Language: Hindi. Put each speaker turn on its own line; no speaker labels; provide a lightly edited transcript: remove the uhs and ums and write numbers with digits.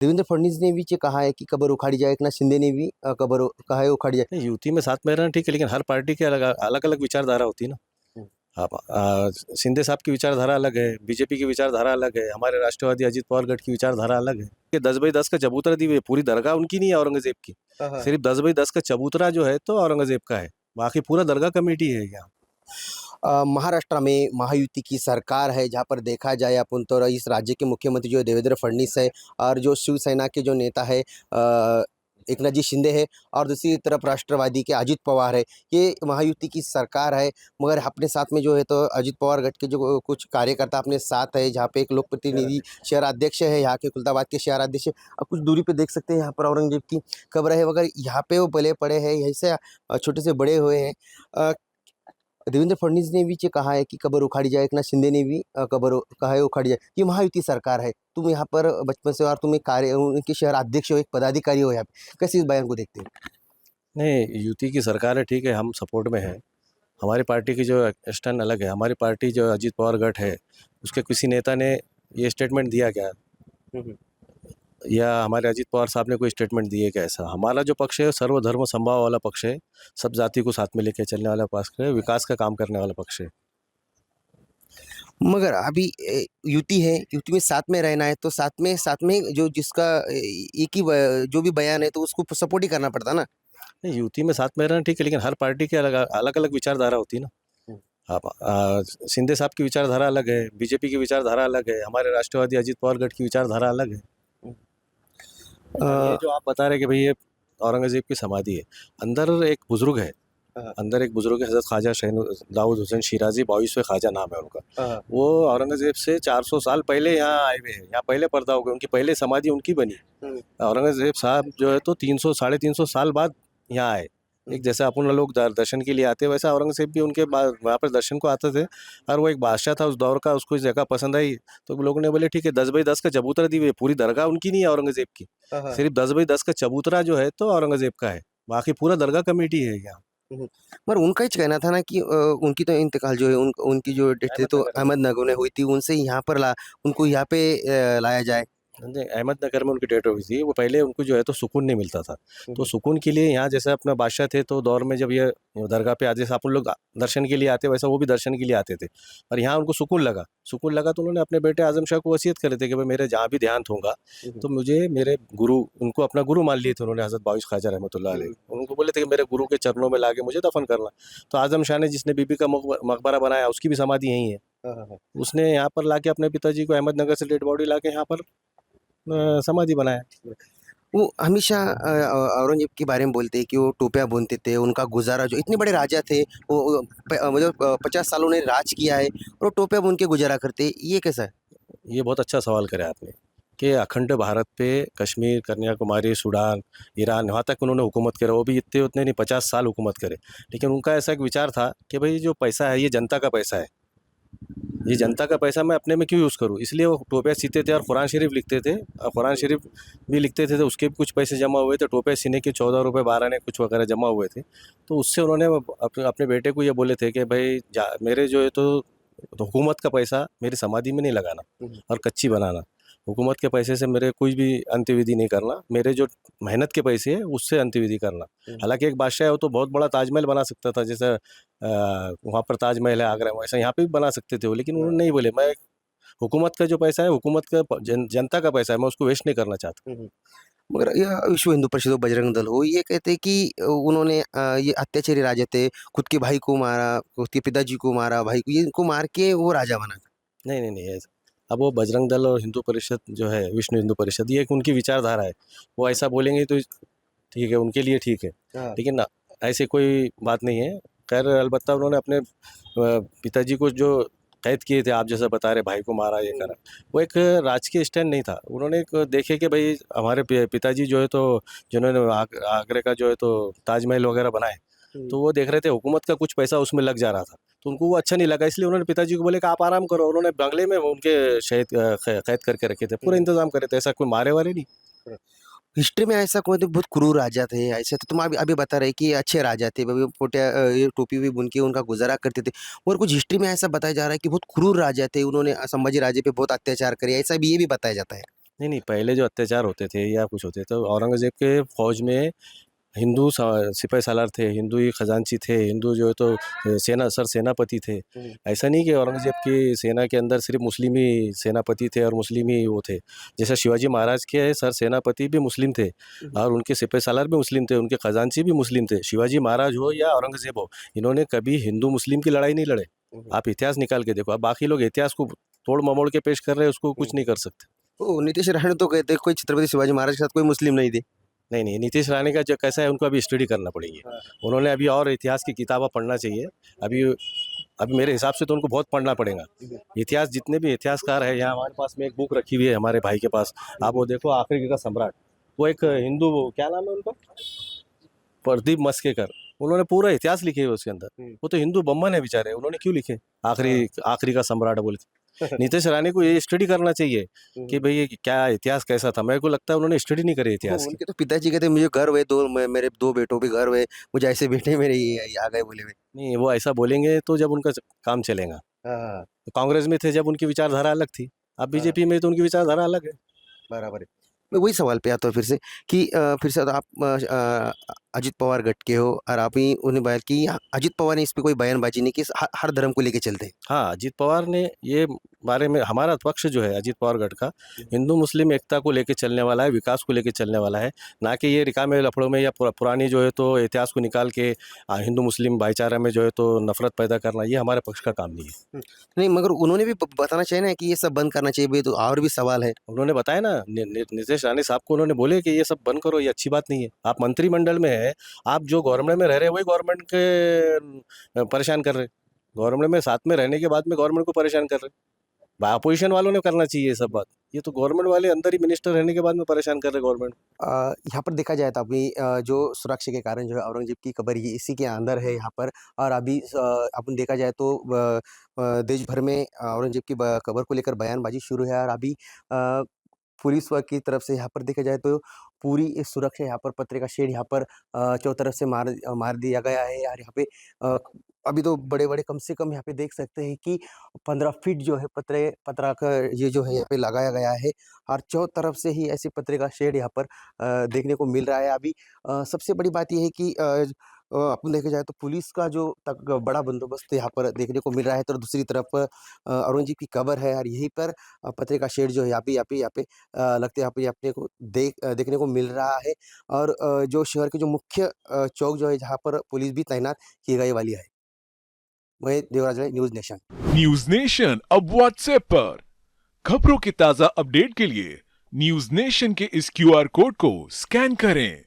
देवेंद्र फडणवीस ने भी ये कहा है कि कब्र उखाड़ी जाए, एकनाथ शिंदे ने भी कब्र कहा है उखाड़ी जाए।
नहीं, युति में साथ में रहना ठीक है, लेकिन हर पार्टी की अलग अलग अलग विचारधारा होती है ना।
हम्म।
आप शिंदे साहब की विचारधारा अलग है, बीजेपी की विचारधारा अलग है, हमारे राष्ट्रवादी अजित पवार गढ़ की विचारधारा अलग है। ये 10/10 का चबूतरा दी हुई है, पूरी दरगाह उनकी नहीं है औरंगजेब की।
हाँ।
सिर्फ 10/10 का चबूतरा जो है तो औरंगजेब का है, बाकी पूरा दरगाह कमेटी है यहाँ।
महाराष्ट्र में महायुति की सरकार है, जहाँ पर देखा जाए अपन तो इस राज्य के मुख्यमंत्री जो देवेंद्र फडणवीस है और जो शिवसेना के जो नेता है एकनाथ जी शिंदे है और दूसरी तरफ राष्ट्रवादी के अजित पवार है। ये महायुति की सरकार है, मगर अपने साथ में जो है तो अजित पवार गठ के जो कुछ कार्यकर्ता अपने साथ है, जहाँ पे एक लोक प्रतिनिधि शहर अध्यक्ष है यहाँ के खुलदाबाद के शहर अध्यक्ष। अब कुछ दूरी पे देख सकते हैं यहाँ पर औरंगजेब की कब्र है वगैरह, यहाँ पे वो पले पड़े हैं, यहीं से छोटे से बड़े हुए हैं। देवेंद्र फडणवीस ने भी ये कहा है कि कब्र उखाड़ी जाए, एकनाथ शिंदे ने भी कब्र कहा है उखाड़ी जाए। ये महायुति सरकार है, तुम यहाँ पर बचपन से और तुम एक कार्य उनके शहर अध्यक्ष हो, एक पदाधिकारी हो यहाँ पे, कैसे इस बयान को देखते हो?
नहीं, युति की सरकार है ठीक है, हम सपोर्ट में हैं। हमारी पार्टी की जो स्टैंड अलग है, हमारी पार्टी जो अजित पवार गढ़ है उसके किसी नेता ने ये स्टेटमेंट दिया क्या, या हमारे अजित पवार साहब ने कोई स्टेटमेंट दिए क्या? ऐसा हमारा जो पक्ष है सर्वधर्म समभाव वाला पक्ष है, सब जाति को साथ में लेकर चलने वाला पक्ष है, विकास का काम करने वाला पक्ष है।
मगर अभी युति है, युति में साथ में रहना है तो साथ में जो जिसका एक ही जो भी बयान है तो उसको सपोर्ट ही करना पड़ता ना।
नहीं, युति में साथ में रहना ठीक है, लेकिन हर पार्टी की अलग अलग अलग विचारधारा होती है ना। आप शिंदे साहब की विचारधारा अलग है, बीजेपी की विचारधारा अलग है, हमारे राष्ट्रवादी अजित पवार गढ़ की विचारधारा अलग है। ये जो आप बता रहे कि भाई ये औरंगजेब की समाधि है, अंदर एक बुजुर्ग है, अंदर एक बुजुर्ग है हजरत ख्वाजा दाऊद हुसैन शिराजी, 22वें ख्वाजा नाम है उनका। वो औरंगजेब से 400 साल पहले यहाँ आए हुए हैं, यहाँ पहले पैदा हो गए, उनकी पहले समाधि उनकी बनी। औरंगजेब साहब जो है तो 300 350 साल बाद यहाँ आए। एक जैसे अपन लोग दर्शन के लिए आते हैं, वैसा औरंगजेब भी उनके वहाँ पर दर्शन को आते थे। और वो एक बादशाह था उस दौर का, उसको इस जगह पसंद आई तो लोगों ने बोले ठीक है 10/10 का चबूतरा दी हुई है, पूरी दरगाह उनकी नहीं है औरंगजेब की। सिर्फ 10/10 का चबूतरा जो है तो औरंगजेब का है, बाकी पूरा दरगाह कमेटी है यहाँ।
पर उनका ही कहना था ना कि उनकी तो इंतकाल जो है उनकी जो डेथ थी तो अहमदनगर में हुई थी, उनसे यहाँ पर उनको यहाँ पे लाया जाए।
नहीं, अहमदनगर में उनकी डेथ हुई थी। वो पहले उनको जो है तो सुकून नहीं मिलता था, तो सुकून के लिए यहाँ जैसे अपना बादशाह थे तो दौर में जब ये दरगाह पे आते, जैसे अपन लोग दर्शन के लिए आते वैसा वो भी दर्शन के लिए आते थे। और यहाँ उनको सुकून लगा तो उन्होंने अपने बेटे आजम शाह को वसीयत करे थे कि भाई मेरे जहाँ भी देहांत होगा तो मुझे मेरे गुरु, उनको अपना गुरु मान लिए थे उन्होंने, हजरत बायूस ख्वाजा रहमतुल्लाह अलैह। उनको बोले थे कि मेरे गुरु के चरणों में लाके मुझे दफन करना। तो आजम शाह ने जिसने बीबी का मकबरा बनाया उसकी भी समाधि यहीं है। उसने यहाँ पर लाके अपने पिताजी को अहमदनगर से डेड बॉडी लाके यहाँ पर समाधि बनाया।
वो हमेशा औरंगजेब के बारे में बोलते हैं कि वो टोपियाँ बुनते थे, उनका गुजारा जो इतने बड़े राजा थे, वो मतलब 50 सालों ने राज किया है और वो टोपियाँ बुन के गुजारा करते, ये कैसा है?
ये बहुत अच्छा सवाल करा आपने कि अखंड भारत पे कश्मीर, कन्याकुमारी, सूडान, ईरान, वहाँ तक उन्होंने हुकूमत करा, वो भी इतने उतने नहीं 50 साल हुकूमत करे। लेकिन उनका ऐसा एक विचार था कि भाई जो पैसा है ये जनता का पैसा है, ये जनता का पैसा मैं अपने में क्यों यूज़ करूँ, इसलिए वो टोपियाँ सीते थे और कुरान शरीफ लिखते थे। और कुरान शरीफ भी लिखते थे तो उसके भी कुछ पैसे जमा हुए थे, टोपियाँ सीने के 14 रुपये 12 ने कुछ वगैरह जमा हुए थे। तो उससे उन्होंने अपने बेटे को ये बोले थे कि भाई मेरे जो है तो हुकूमत का पैसा मेरी समाधि में नहीं लगाना और कच्ची बनाना, हुकूमत के पैसे से मेरे कुछ भी अंत्यविधि नहीं करना, मेरे जो मेहनत के पैसे है उससे अंत्यविधि करना। हालांकि एक बादशाह है वो तो बहुत बड़ा ताजमहल बना सकता था, जैसे वहाँ पर ताजमहल है आगरा में, वैसा यहाँ पे भी बना सकते थे वो, लेकिन उन्होंने नहीं बोले मैं हुकूमत का जो पैसा है, हुकूमत का जनता का पैसा है, मैं उसको वेस्ट नहीं करना चाहता।
मगर यह विश्व हिंदू परिषद हो, बजरंग दल हो, ये कहते हैं कि उन्होंने ये अत्याचारी राजा थे, खुद के भाई को मारा, खुद के पिताजी को मारा, भाई को, ये इनको मार के वो राजा बना।
नहीं नहीं नहीं ऐसा, अब वो बजरंग दल और हिंदू परिषद जो है, विष्णु हिंदू परिषद, ये एक उनकी विचारधारा है। वो ऐसा बोलेंगे तो ठीक है, उनके लिए ठीक है, लेकिन ना ऐसे कोई बात नहीं है। खैर अलबत्ता उन्होंने अपने पिताजी को जो कैद किए थे, आप जैसा बता रहे भाई को मारा ये करा, वो एक राजकीय स्टैंड नहीं था। उन्होंने एक देखे कि भाई हमारे पिताजी जो है तो जिन्होंने आगरे का जो है तो ताजमहल वगैरह बनाए, तो वो देख रहे थे हुकूमत का कुछ पैसा उसमें लग जा रहा था, तो उनको वो अच्छा नहीं लगा, इसलिए उन्होंने पिताजी को बोले कि आप आराम करो। उन्होंने बंगले में उनके शहीद कैद करके रखे थे, पूरा इंतजाम करे थे, ऐसा कोई मारे वारे नहीं।
हिस्ट्री में ऐसा कोई तो बहुत क्रूर राजा थे, ऐसे तो तुम अभी अभी बता रहे कि अच्छे राजा थे, वो पोटिया ये टोपी भी बुन के उनका गुजारा करते थे। और कुछ हिस्ट्री में ऐसा बताया जा रहा है कि बहुत क्रूर राजा थे, उन्होंने संभाजी राजे पे बहुत अत्याचार करे, ऐसा भी ये भी बताया जाता है।
नहीं नहीं, पहले जो अत्याचार होते थे या कुछ होते तो औरंगज़ेब के फौज में हिंदू सिपाही सालार थे, हिंदू ही खजांची थे, हिंदू जो है तो सेनापति थे। ऐसा नहीं कि औरंगज़ेब की सेना के अंदर सिर्फ मुस्लिम ही सेनापति थे और मुस्लिम ही वो थे। जैसे शिवाजी महाराज के सर सेनापति भी मुस्लिम थे और उनके सिपाही सालार भी मुस्लिम थे, उनके खजांची भी मुस्लिम थे। शिवाजी महाराज हो या औरंगज़ेब हो, इन्होंने कभी हिंदू मुस्लिम की लड़ाई नहीं लड़े। आप इतिहास निकाल के देखो। अब बाकी लोग इतिहास को तोड़ ममोड़ के पेश कर रहे हैं, उसको कुछ नहीं कर सकते।
ओ नीतीश राणे तो कहते हैं कोई छत्रपति शिवाजी महाराज के साथ कोई मुस्लिम नहीं थे।
नहीं नहीं, नीतीश राणे का जो कैसा है उनको अभी स्टडी करना पड़ेगी। उन्होंने अभी और इतिहास की किताबें पढ़ना चाहिए। अभी अभी मेरे हिसाब से तो उनको बहुत पढ़ना पड़ेगा। इतिहास जितने भी इतिहासकार है, यहाँ हमारे पास में एक बुक रखी हुई है हमारे भाई के पास, आप वो देखो, आखिरी का सम्राट। वो एक हिंदू, क्या नाम है उनका, प्रदीप मस्केकर। उन्होंने पूरा इतिहास लिखे हुए उसके अंदर। वो तो हिंदू बम्बन है बेचारे, उन्होंने क्यों लिखे आखिरी आखिरी का सम्राट बोल के। नीतीश राणे को ये स्टडी करना चाहिए कि भाई ये क्या इतिहास कैसा था। मेरे को लगता है उन्होंने स्टडी नहीं करी इतिहास की।
उनके तो पिताजी कहते मुझे गर्व है, मेरे दो बेटों पे गर्व है, मुझे ऐसे बेटे मेरे ये आ गए बोले हुए।
नहीं, वो ऐसा बोलेंगे तो जब उनका काम चलेगा।
हाँ
तो कांग्रेस में थे जब उनकी विचारधारा अलग थी, अब बीजेपी में तो उनकी विचारधारा अलग है।
बराबर है। मैं वही सवाल पे आता हूँ फिर से कि फिर से आप अजित पवार गट के हो और आप ही उन्हें बयान की अजित पवार ने इस पे कोई बयानबाजी नहीं की, हर धर्म को लेके चलते हैं।
हाँ, अजित पवार ने ये बारे में, हमारा पक्ष जो है अजित पवार गढ़ का, हिंदू मुस्लिम एकता को लेके चलने वाला है, विकास को लेके चलने वाला है, ना कि ये रिकामे लफड़ों में या पुरानी जो है तो इतिहास को निकाल के हिंदू मुस्लिम भाईचारा में जो है तो नफरत पैदा करना, ये हमारे पक्ष का काम नहीं है।
नहीं मगर उन्होंने भी बताना चाहिए ना कि ये सब बंद करना चाहिए भाई, तो और भी सवाल है।
उन्होंने बताया ना, नीतीश राणे साहब को उन्होंने बोले कि ये सब बंद करो, ये अच्छी बात नहीं है। आप मंत्रिमंडल में है, आप जो गवर्नमेंट में रह रहे हैं वही गवर्नमेंट के परेशान कर रहे हैं। गवर्नमेंट में साथ में रहने के बाद में गवर्नमेंट को परेशान कर रहे हैं। अपोजिशन वालों ने करना चाहिए ये सब बात। ये तो गवर्नमेंट वाले अंदर ही मिनिस्टर रहने के बाद में परेशान कर रहे गवर्नमेंट।
यहाँ पर देखा जाए तो अभी जो सुरक्षा के कारण जो है औरंगजेब की कब्र ये इसी के अंदर है यहाँ पर। और अभी अपन देखा जाए तो देश भर में औरंगजेब की कब्र को लेकर बयानबाजी शुरू है। और अभी पुलिस वर्ग की तरफ से यहाँ पर देखा जाए तो पूरी सुरक्षा यहाँ पर, पत्रिका शेड यहाँ पर चौतरफ से मार दिया गया है। और यहाँ पे अभी तो बड़े-बड़े कम से कम यहाँ पे देख सकते हैं कि 15 फीट जो है पतरा का ये जो है यहाँ पे लगाया गया है। और चौतरफ से ही ऐसे पत्रिका शेड यहाँ पर देखने को मिल रहा है। अभी सबसे बड़ी बात ये है कि अपन देखा जाए तो पुलिस का जो तक बड़ा बंदोबस्त यहाँ पर देखने को मिल रहा है। तो दूसरी तरफ औरंगजेब की कब्र है और यहीं पर पत्रिका शेड जो है यहाँ पे लगता है यहाँ पे अपने को देखने को मिल रहा है। और जो शहर के जो मुख्य चौक जो है जहाँ पर पुलिस भी तैनात की गई वाली है। वही देवराज राय, न्यूज़ नेशन।
न्यूज नेशन अब व्हाट्सएप पर खबरों के ताजा अपडेट के लिए न्यूज नेशन के इस क्यूआर कोड को स्कैन करें।